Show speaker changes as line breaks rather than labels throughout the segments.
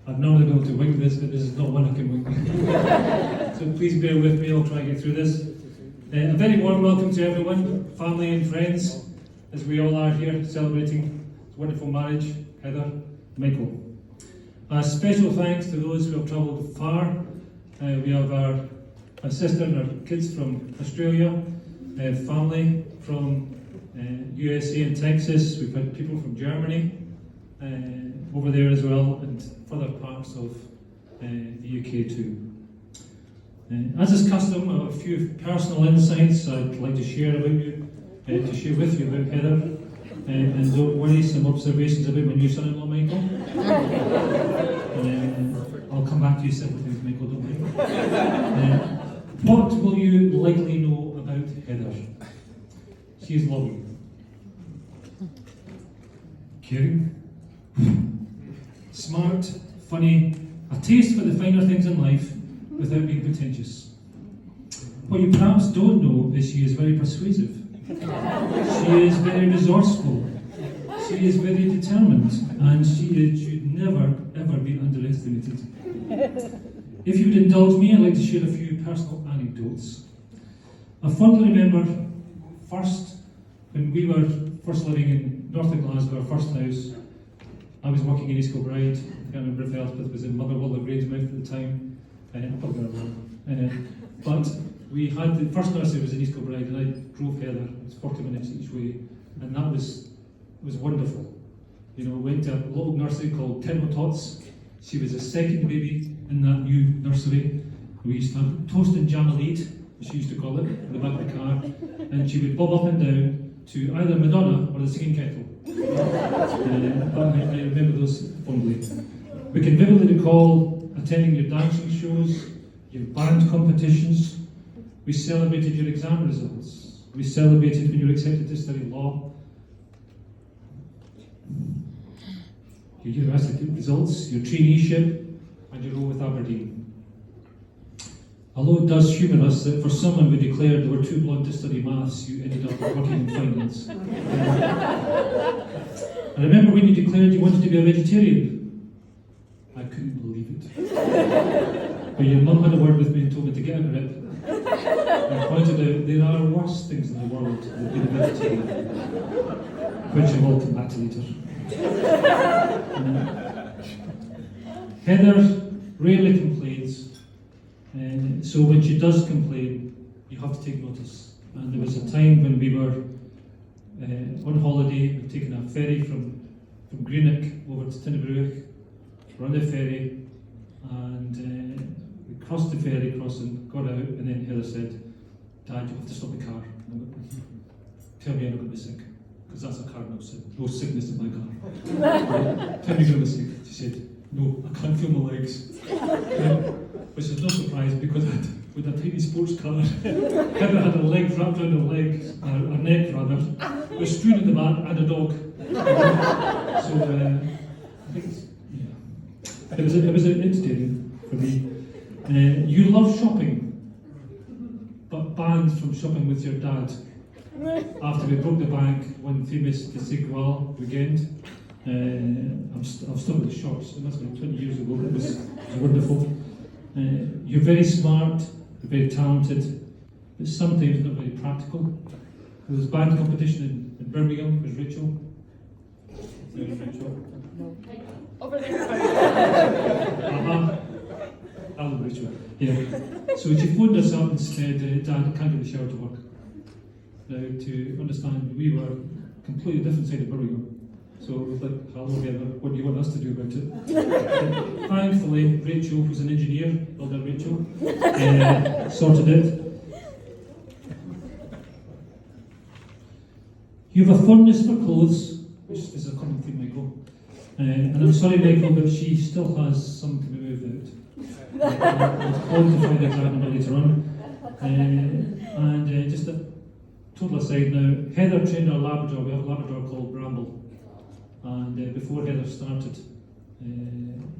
I've normally been able to wing this, but this is not one I can wing. So please bear with me, I'll try and get through this. A very warm welcome to everyone, family and friends, as we all are here celebrating this wonderful marriage, Heather, Michael. A special thanks to those who have travelled far. We have our sister and our kids from Australia, family from USA and Texas. We've had people from Germany over there as well, and further parts of the UK too. As is custom, I have a few personal insights I'd like to share about you, to share with you about Heather. And don't worry, some observations about my new son-in-law, Michael. I'll come back to you separately with Michael, don't worry. What will you likely know about Heather? She is loving, caring, smart, funny, a taste for the finer things in life without being pretentious. What you perhaps don't know is she is very persuasive. She is very resourceful. She is very determined, and she should never, ever be underestimated. If you would indulge me, I'd like to share a few personal anecdotes. I fondly remember when we were first living in north of Glasgow, our first house. I was working in East Kilbride. I can't remember if Elspeth was in Motherwell or Grangemouth at the time. But we had the first nursery was in East Kilbride, and I drove Heather. It was 40 minutes each way, and that was wonderful. You know, went to a little nursery called Temple Tots. She was a second baby in that new nursery. We used to have toast and jamaleed, as she used to call it, in the back of the car, and she would bob up and down to either Madonna or the singing kettle. I remember those fondly. We can vividly recall attending your dancing shows, your band competitions. We celebrated your exam results. We celebrated when you were accepted to study law. Your university results, your traineeship, and your role with Aberdeen. Although it does humour us that for someone who declared they were too blonde to study maths, you ended up working in finance. I remember when you declared you wanted to be a vegetarian. I couldn't believe it. But your mum had a word with me and told me to get a grip. I pointed out there are worse things in the world than being a vegetarian, which I will come back to later. Heather rarely complains, so when she does complain, you have to take notice. And there was a time when we were on holiday, we'd taken a ferry from Greenock over to Tinnaburg. We're on the ferry, and we crossed the ferry crossing, got out, and then Heather said, "Dad, you have to stop the car." Tell me I'm not going to be sick, because that's a car, no sickness in my car. Tell me you're going to be sick. She said, "No, I can't feel my legs." Which is no surprise, because with a tiny sports car, Heather had her legs wrapped around her legs, her neck rather, with a spoon in the back and a dog. So I think it was entertaining for me. You love shopping, but banned from shopping with your dad. After we broke the bank one famous Desigual weekend, I've still got the shorts, and that's been 20 years ago. It was wonderful. You're very smart, you're very talented, but sometimes not very practical. There was band competition in Birmingham with Rachel. There's Rachel.
No. Over there.
Hello, Rachel. Yeah. So she phoned us up and said, "Dad, I can't get the shower to work." Now, to understand, we were completely different side of Birmingham. So it was like, "Hello, Heather, what do you want us to do about it?" Thankfully, Rachel, who's an engineer, elder Rachel, sorted it. You have a fondness for clothes, which is a common theme, Michael. And I'm sorry, Michael, but she still has some to be moved out. I'll quantify the exact number later on. Just a total aside now, Heather trained our Labrador. We have a Labrador called Bramble. And before Heather started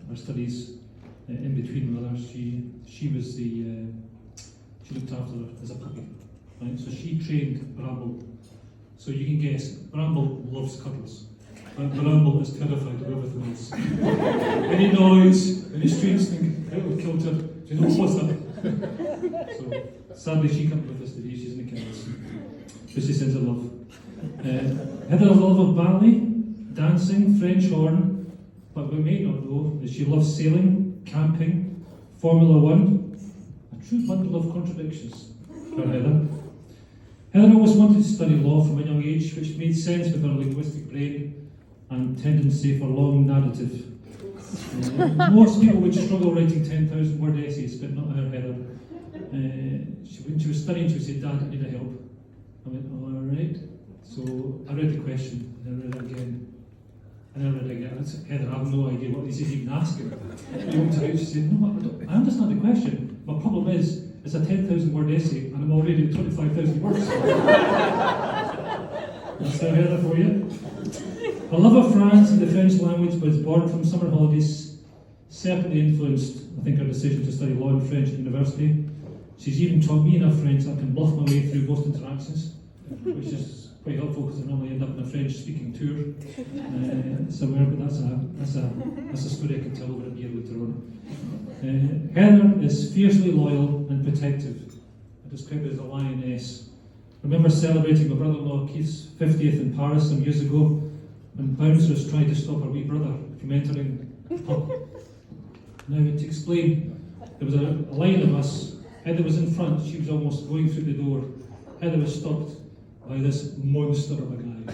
her studies, in between with others, she was she looked after her as a puppy. Right? So she trained Bramble. So you can guess, Bramble loves cuddles. and Bramble is terrified of everything else. Any noise, any strange thing, out of kilter, she knows what's up. So, sadly, she can't be with us today, she's in the kids. But she sends her love. Heather has a love of ballet, dancing, French horn, but we may not know that she loves sailing, camping, Formula One, a true bundle of contradictions for Heather. Heather always wanted to study law from a young age, which made sense with her linguistic brain and tendency for long narrative. Most people would struggle writing 10,000 word essays, but not her, Heather. When she was studying, she would say, "Dad, I need help." I went, "Alright." So I read the question, and I read it again. And I read it again. I said, "Heather, I have no idea what this is even asking." She said, "No, I understand the question. My problem is, it's a 10,000 word essay, and I'm already at 25,000 words." That's how Heather for you. Her love of France and the French language was born from summer holidays, certainly influenced, I think, her decision to study law in French at university. She's even taught me enough French I can bluff my way through most interactions, which is quite helpful because I normally end up on a French-speaking tour somewhere, but that's a story I can tell over a beer later on. Heather is fiercely loyal and protective. I describe it as a lioness. I remember celebrating my brother-in-law Keith's 50th in Paris some years ago, when bouncers tried to stop our wee brother from entering the pub. Now, to explain, there was a line of us. Heather was in front, she was almost going through the door. Heather was stopped by this monster of a guy.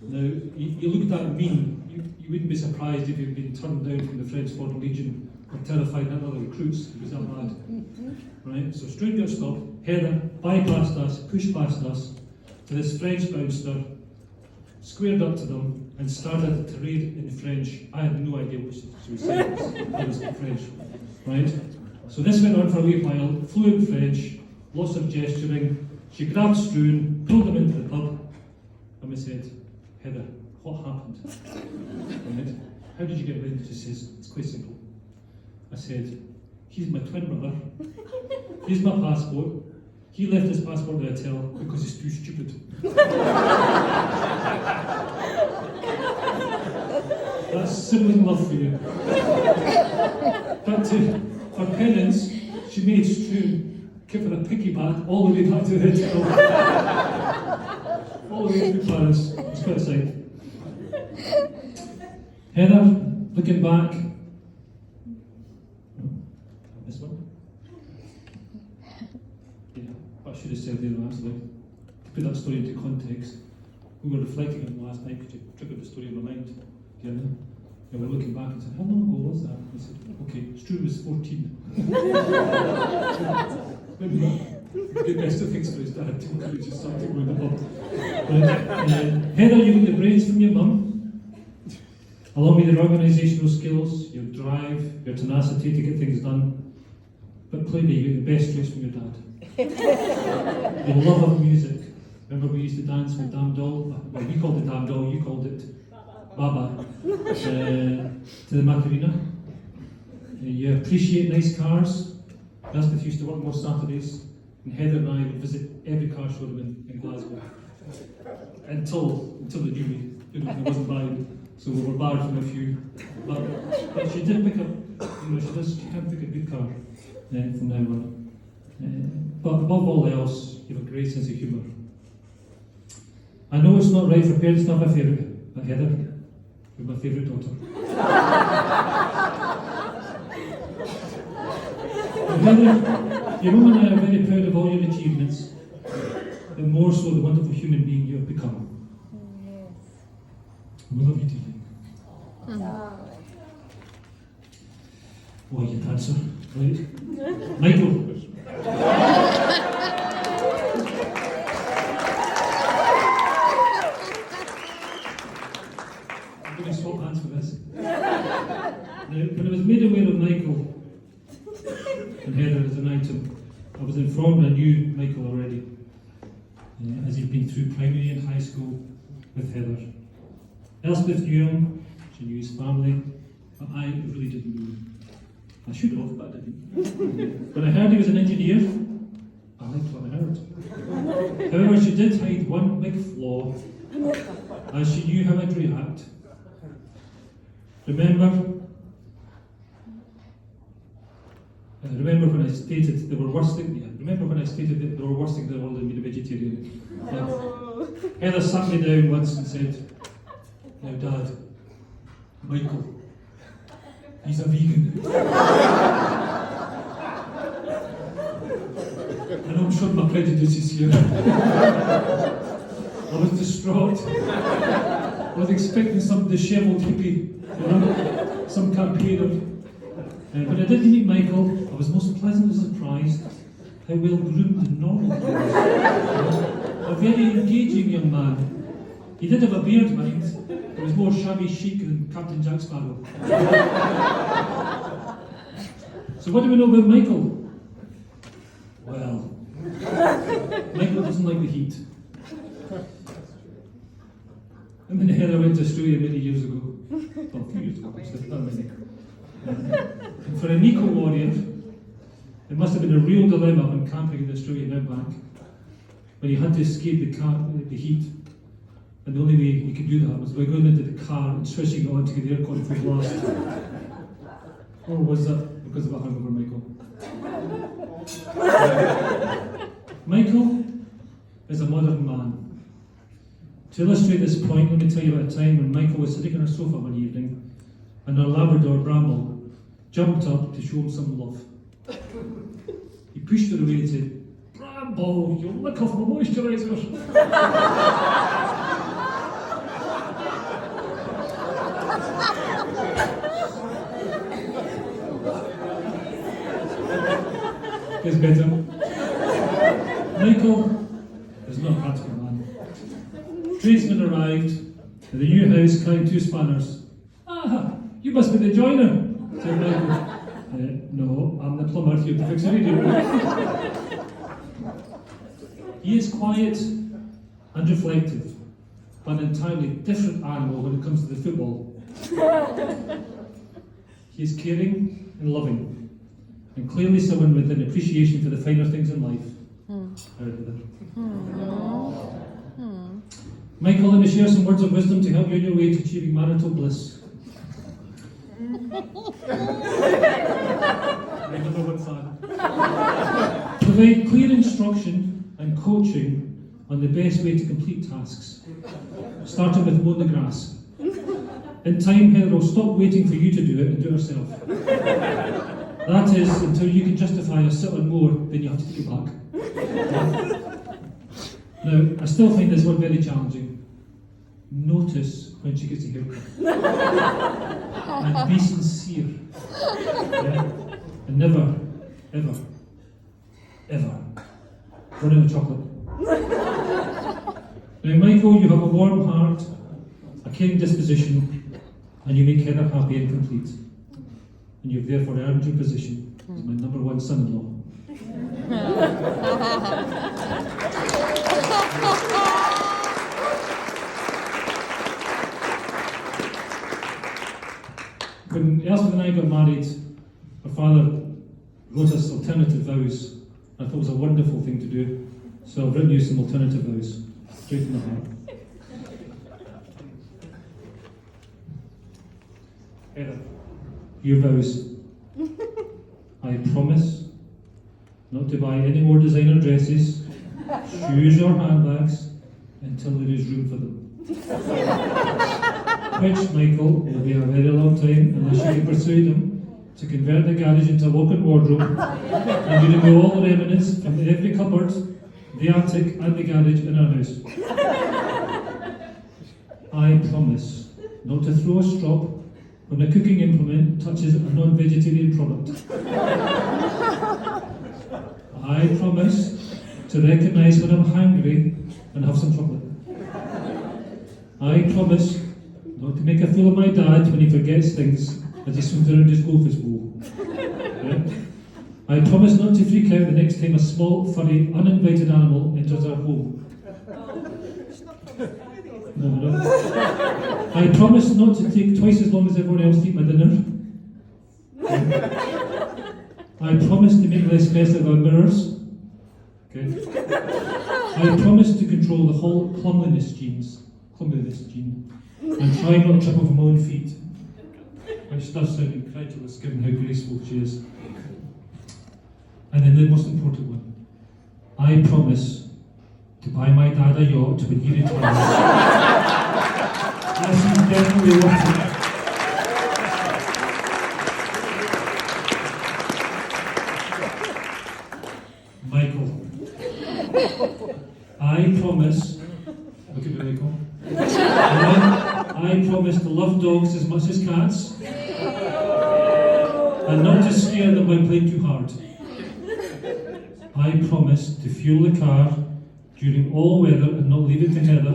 Now, you looked at me, you wouldn't be surprised if you'd been turned down from the French Foreign Legion or terrified at other recruits. It was that bad. Right? So straight got stopped. Heather bypassed us, pushed past us to this French bouncer, squared up to them, and started a tirade in French. I had no idea what she was saying. I was in French. Right? So this went on for a wee while, fluent French, lots of gesturing. She grabbed Struan, pulled him into the pub, and we said, "Heather, what happened?" Right? "How did you get in?" She says, "It's quite simple." I said, "He's my twin brother. Here's my passport. He left his passport at the hotel because he's too stupid." That's sibling love for you. But for penance, she made Struan give her a piggyback all the way back to the hotel. All the way through Paris. It's quite a sight. Heather, looking back. This one? Yeah, I should have said there actually. To put that story into context, we were reflecting on it last night because you triggered the story in my mind. Yeah, and we're looking back and said, "How long ago was that?" I said, "Okay, Struan was 14. Maybe not. The best of things for his dad to encourage his son to go in the pub. Heather, you got the brains from your mum, along with your organisational skills, your drive, your tenacity to get things done. But clearly, you got the best traits from your dad. Your love of music. Remember, we used to dance with Damn Doll? Well, we called it Damn Doll, you called it Baba. To the Macarena. You appreciate nice cars. Elspeth used to work most Saturdays, and Heather and I would visit every car showroom in Glasgow until they knew me. There wasn't buying, so we were barred from a few. But she did pick up, she can pick a good car from now on. But above all else, you have a great sense of humour. I know it's not right for parents to have a favourite, but Heather, you're my favourite daughter. Heather, your mum and I are very proud of all your achievements, but more so the wonderful human being you have become. Yes. We love you dearly. Oh, you dancer, right? Michael. I'm going to swap hands for this. Now, when I was made aware of Michael and Heather as an item, I was informed I knew Michael already, as he'd been through primary and high school with Heather. Elspeth knew him, she knew his family, but I really didn't know him. I should have, but I didn't. When I heard he was an engineer, I liked what I heard. However, she did hide one big flaw, as she knew how I'd react Remember when I stated there were worse things. Yeah, remember when I stated that there were worse things in the world than being a vegetarian. Yeah. Heather sat me down once and said, "Now, Dad, Michael, he's a vegan." And I'm sure my prejudices here. I was distraught. I was expecting some dishevelled hippie, some campaigner. When I did meet Michael, I was most pleasantly surprised how well groomed and normal he was. A very engaging young man. He did have a beard, mind. It was more shabby chic than Captain Jack Sparrow. So what do we know about Michael? Well, Michael doesn't like the heat. I mean, Heather went to Australia many years ago. Well, a few years ago, actually, not many. And for an eco-warrior, it must have been a real dilemma when camping in the Australian outback, when you had to escape the heat, and the only way you could do that was by going into the car and switching it on to get the aircon full blast. Or was that because of a hangover, Michael? Michael is a modern man. To illustrate this point, let me tell you about a time when Michael was sitting on a sofa one evening and our Labrador Bramble jumped up to show him some love. He pushed her away and said, "Bramble, you'll lick off my moisturiser." Gets better. Michael is not a practical man. Tradesmen arrived at the new house carrying 2 spanners. "Ah, you must be the joiner," said Michael. "No, I'm the plumber here to fix the radio." He is quiet and reflective, but an entirely different animal when it comes to the football. He is caring and loving, and clearly someone with an appreciation for the finer things in life. Michael, let me share some words of wisdom to help you on your way to achieving marital bliss. My number 1 fan. Provide clear instruction and coaching on the best way to complete tasks, starting with mowing the grass. In time, Heather will stop waiting for you to do it and do it herself. That is, until you can justify a sit on more, then you have to take it back. Now, I still find this one very challenging. Notice when she gets a haircut. And be sincere. Yeah? And never, ever, ever run out of chocolate. Now, Michael, you have a warm heart, a caring disposition, and you make Heather happy and complete. And you've therefore earned your position as my number 1 son-in-law. When Elspeth and I got married, our father wrote us alternative vows. I thought it was a wonderful thing to do, so I've written you some alternative vows, straight from the heart. Heather, your vows. I promise not to buy any more designer dresses, shoes or handbags until there is room for them. Which, Michael, will be a very long time unless you can persuade them to convert the garage into a walk-in wardrobe and you remove all the remnants from every cupboard, the attic and the garage in our house. I promise not to throw a strop when a cooking implement touches a non-vegetarian product. I promise to recognise when I'm hungry and have some chocolate. I promise not to make a fool of my dad when he forgets things as he swims around his goldfish bowl. Yeah? I promise not to freak out the next time a small, furry, uninvited animal enters our home. No. I promise not to take twice as long as everyone else to eat my dinner. I promise to make less mess of our mirrors. Okay. I promise to control the whole cleanliness gene, and try not to trip over my own feet. which does sound incredulous given how graceful she is. And then the most important one, I promise to buy my dad a yacht when he retires. That's definitely worth it. Michael, I promise, look at me, Michael. I promise to love dogs as much as cats and not to scare them by playing too hard. I promise to fuel the car during all weather and not leave it to Heather.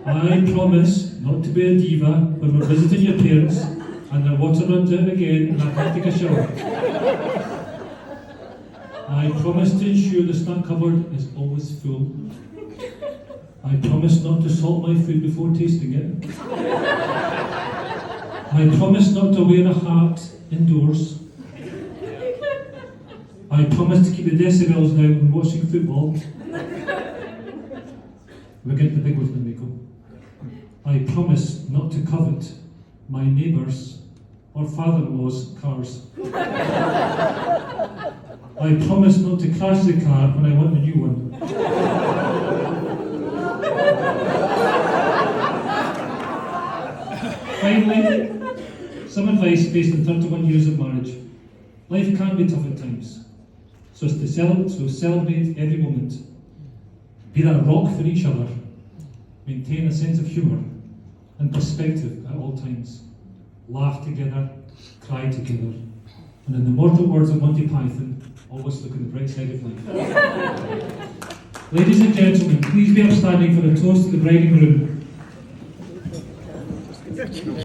I promise not to be a diva when we're visiting your parents and their water runs out again and I can't take a shower. I promise to ensure the snack cupboard is always full. I promise not to salt my food before tasting it. I promise not to wear a hat indoors. I promise to keep the decibels down when watching football. We're getting the big ones now, Miko. I promise not to covet my neighbours' or father-in-law's cars. I promise not to crash the car when I want a new one. Finally, some advice based on 31 years of marriage. Life can be tough at times, so celebrate every moment. Be that rock for each other. Maintain a sense of humour and perspective at all times. Laugh together, cry together, and in the mortal words of Monty Python, always look on the bright side of life. Ladies and gentlemen, please be upstanding for a toast to the bride and groom.